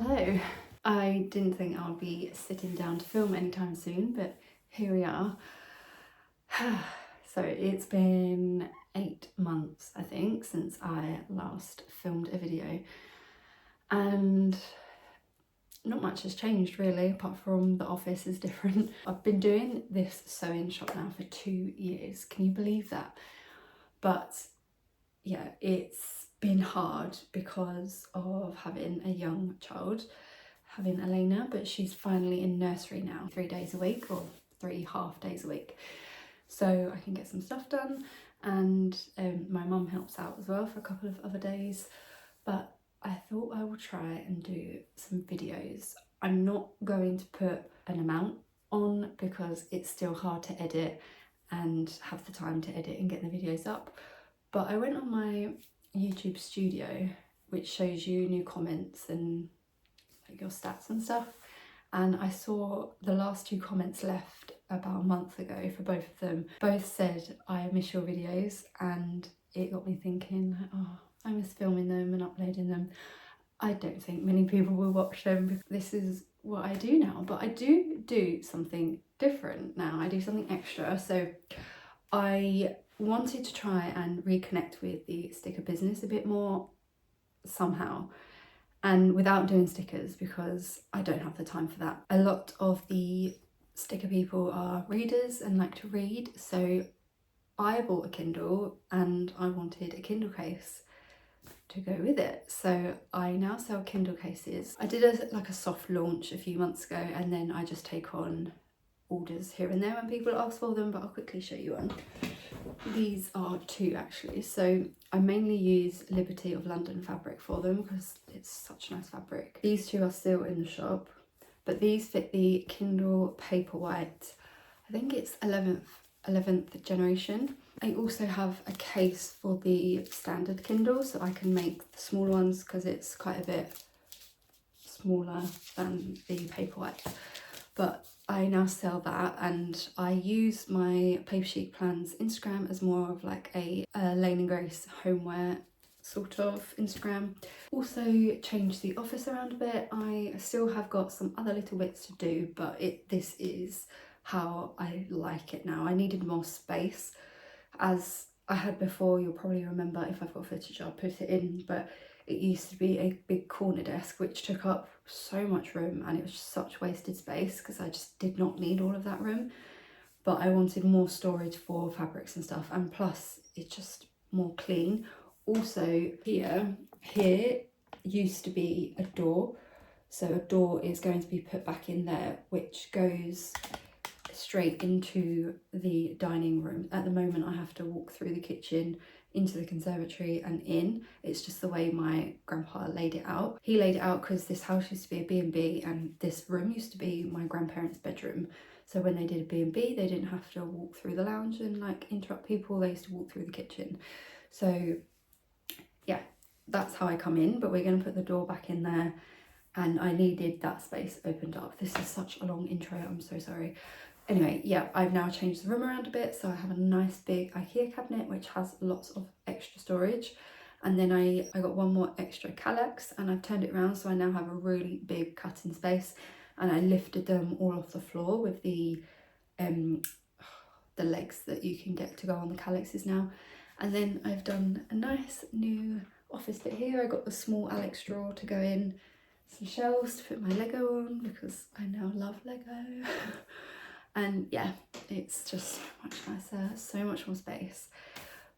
Hello. I didn't think I would be sitting down to film anytime soon, but here we are. So it's been 8 months, I think, since I last filmed a video, and not much has changed really, apart from the office is different. I've been doing this sewing shop now for 2 years. Can you believe that? But yeah, it's been hard because of having a young child, having Elena, but she's finally in nursery now, 3 days a week or 3 half days a week. So I can get some stuff done, and my mum helps out as well for a couple of other days. But I thought I will try and do some videos. I'm not going to put an amount on because it's still hard to edit and have the time to edit and get the videos up. But I went on my YouTube studio, which shows you new comments and like your stats and stuff, and I saw the last 2 comments left about a month ago for both of them. Both said, "I miss your videos," and it got me thinking, oh, I miss filming them and uploading them. I don't think many people will watch them because this is what I do now, but I do something different now. I do something extra. So I wanted to try and reconnect with the sticker business a bit more somehow, and without doing stickers, because I don't have the time for that. A lot of the sticker people are readers and like to read, so I bought a Kindle and I wanted a Kindle case to go with it. So I now sell Kindle cases. I did a soft launch a few months ago, and then I just take on orders here and there when people ask for them, but I'll quickly show you one. These are 2 actually. So I mainly use Liberty of London fabric for them because it's such nice fabric. These 2 are still in the shop, but these fit the Kindle Paperwhite. I think it's 11th generation. I also have a case for the standard Kindle, so I can make the small ones because it's quite a bit smaller than the Paperwhite. But I now sell that, and I use my Paper Chic Plans Instagram as more of like a Lane and Grace homeware sort of Instagram. Also changed the office around a bit. I still have got some other little bits to do, but this is how I like it now. I needed more space. As I had before, you'll probably remember, if I've got footage I'll put it in, but it used to be a big corner desk which took up so much room, and it was just such wasted space because I just did not need all of that room. But I wanted more storage for fabrics and stuff, and plus it's just more clean. Also here used to be a door, so a door is going to be put back in there, which goes straight into the dining room. At the moment I have to walk through the kitchen into the conservatory and in. It's just the way my grandpa laid it out. He laid it out because this house used to be a B&B, and this room used to be my grandparents' bedroom. So when they did a B&B, they didn't have to walk through the lounge and like interrupt people. They used to walk through the kitchen. So yeah, that's how I come in, but we're going to put the door back in there, and I needed that space opened up. This is such a long intro, I'm so sorry. Anyway, yeah, I've now changed the room around a bit, so I have a nice big IKEA cabinet which has lots of extra storage, and then I got one more extra Kallax, and I've turned it around so I now have a really big cutting space, and I lifted them all off the floor with the legs that you can get to go on the Kallaxes now. And then I've done a nice new office bit here. I got the small Alex drawer to go in, some shelves to put my Lego on because I now love Lego. And yeah, it's just so much nicer, so much more space.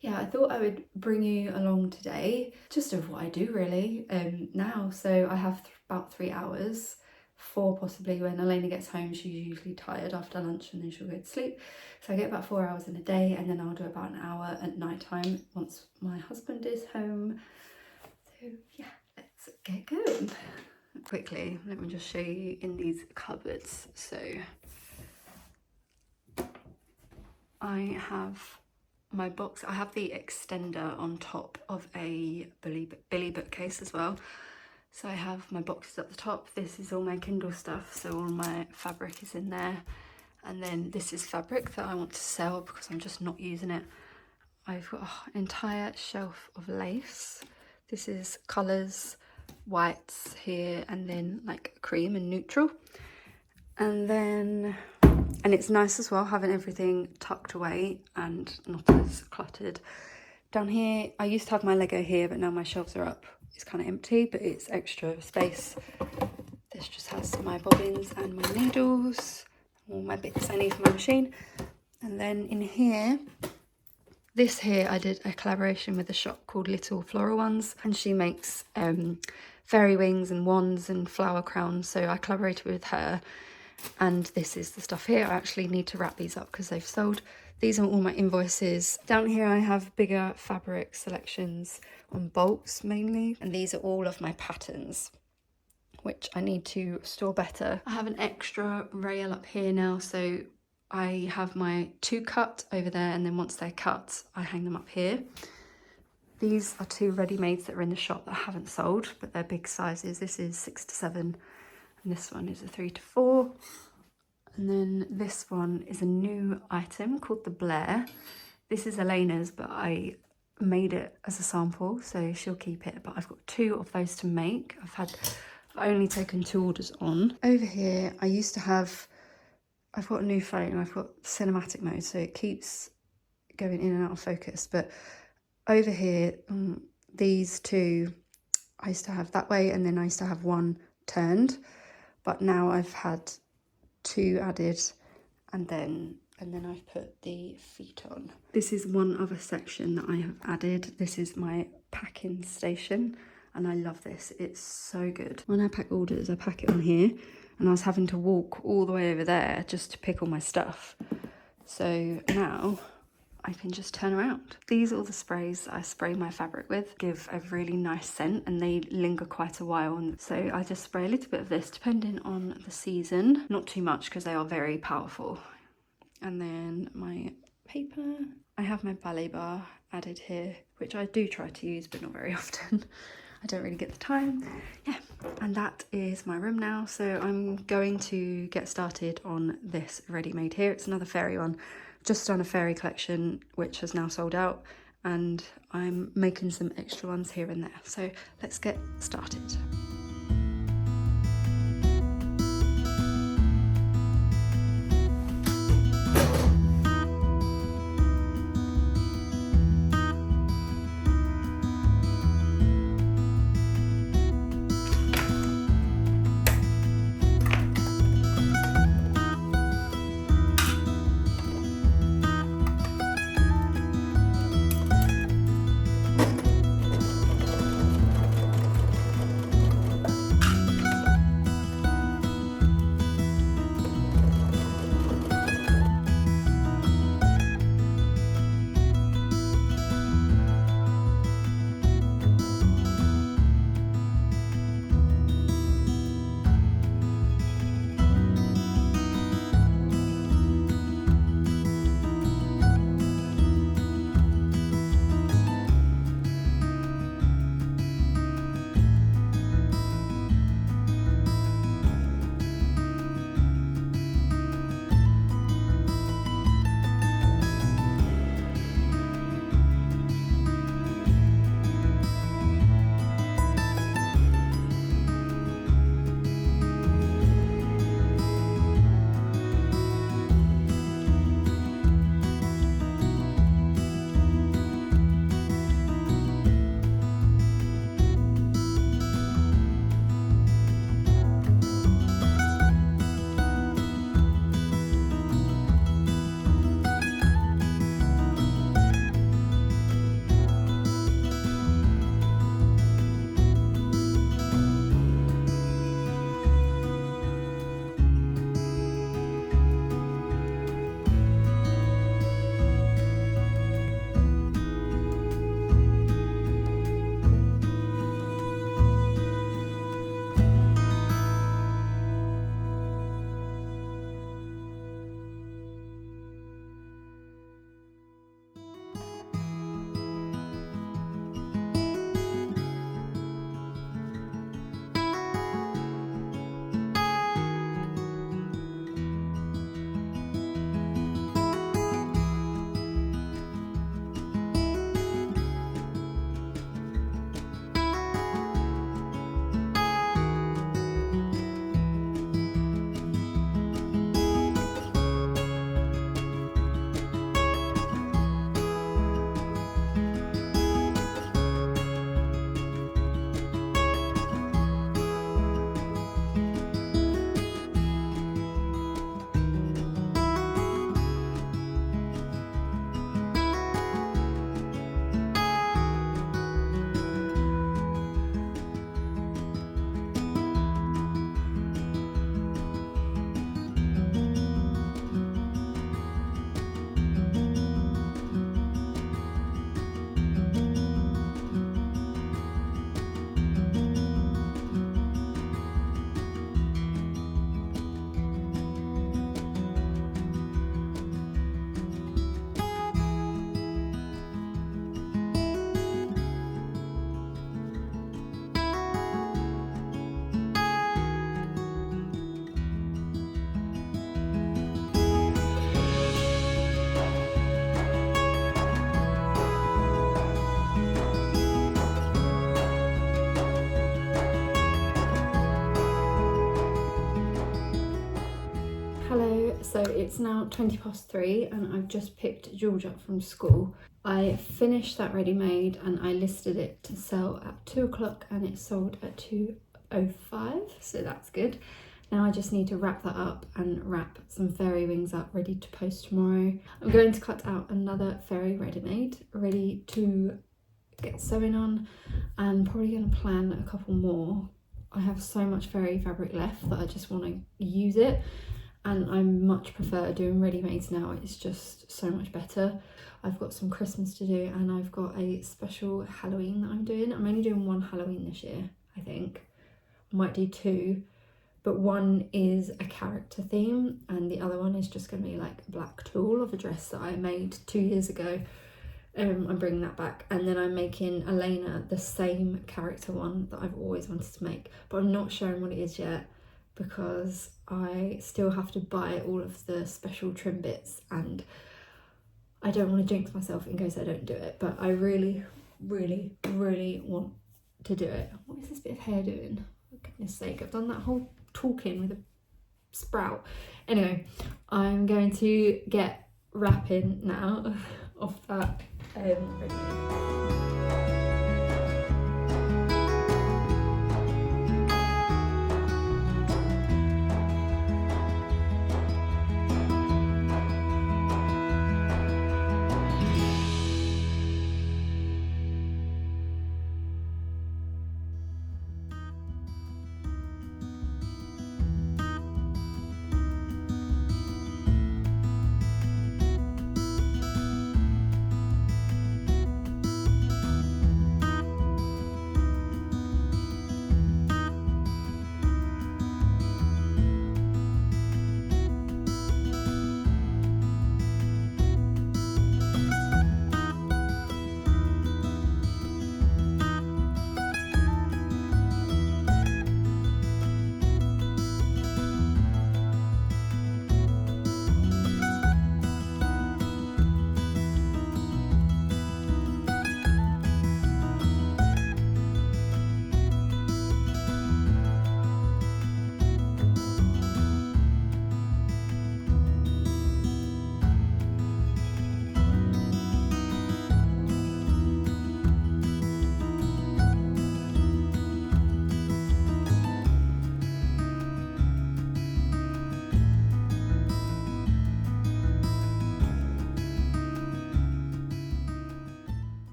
Yeah, I thought I would bring you along today, just of what I do really now. So I have about 3 hours, 4 possibly. When Elena gets home, she's usually tired after lunch and then she'll go to sleep. So I get about 4 hours in a day, and then I'll do about an hour at night time once my husband is home. So yeah, let's get going. Quickly, let me just show you in these cupboards. So I have my box. I have the extender on top of a Billy bookcase as well. So I have my boxes at the top. This is all my Kindle stuff, so all my fabric is in there. And then this is fabric that I want to sell because I'm just not using it. I've got an entire shelf of lace. This is colours whites here, and then like cream and neutral. And then, and it's nice as well having everything tucked away and not as cluttered. Down here, I used to have my Lego here, but now my shelves are up. It's kind of empty, but it's extra space. This just has my bobbins and my needles, all my bits I need for my machine. And then in here, this here, I did a collaboration with a shop called Little Floral Ones, and she makes fairy wings and wands and flower crowns. So I collaborated with her, and this is the stuff here. I actually need to wrap these up because they've sold. These are all my invoices. Down here I have bigger fabric selections on bolts mainly, and these are all of my patterns, which I need to store better. I have an extra rail up here now, so I have my 2 cut over there, and then once they're cut, I hang them up here. These are 2 ready-mades that are in the shop that I haven't sold, but they're big sizes. This is 6 to 7, and this one is a 3 to 4. And then this one is a new item called the Blair. This is Elena's, but I made it as a sample, so she'll keep it. But I've got 2 of those to make. I've only taken 2 orders on. Over here, I've got a new phone. I've got cinematic mode, so it keeps going in and out of focus. But over here, these 2, I used to have that way, and then I used to have 1 turned. But now I've had 2 added, and then I've put the feet on. This is one other section that I have added. This is my packing station, and I love this. It's so good. When I pack orders, I pack it on here, and I was having to walk all the way over there just to pick all my stuff. So now I can just turn around. These are all the sprays I spray my fabric with, give a really nice scent, and they linger quite a while. And so I just spray a little bit of this depending on the season, not too much because they are very powerful. And then my paper, I have my ballet bar added here, which I do try to use, but not very often. I don't really get the time. Yeah, and that is my room now. So I'm going to get started on this ready-made here. It's another fairy one. Just done a fairy collection, which has now sold out, and I'm making some extra ones here and there. So let's get started. it's now 3:20 and I've just picked George up from school. I finished that ready-made and I listed it to sell at 2 o'clock and it sold at 2:05, so that's good. Now I just need to wrap that up and wrap some fairy wings up ready to post tomorrow. I'm going to cut out another fairy ready-made, ready to get sewing on, and probably going to plan a couple more. I have so much fairy fabric left that I just want to use it, and I much prefer doing ready-mades now. It's just so much better. I've got some Christmas to do and I've got a special Halloween that I'm doing. I'm only doing one Halloween this year, I think. I might do 2, but one is a character theme and the other one is just going to be like a black tulle of a dress that I made 2 years ago. I'm bringing that back, and then I'm making Elena the same character one that I've always wanted to make, but I'm not showing what it is yet because I still have to buy all of the special trim bits and I don't want to jinx myself in case I don't do it, but I really, really, really want to do it. What is this bit of hair doing? For goodness sake, I've done that whole talking with a sprout. Anyway, I'm going to get wrapping now off that ready-made.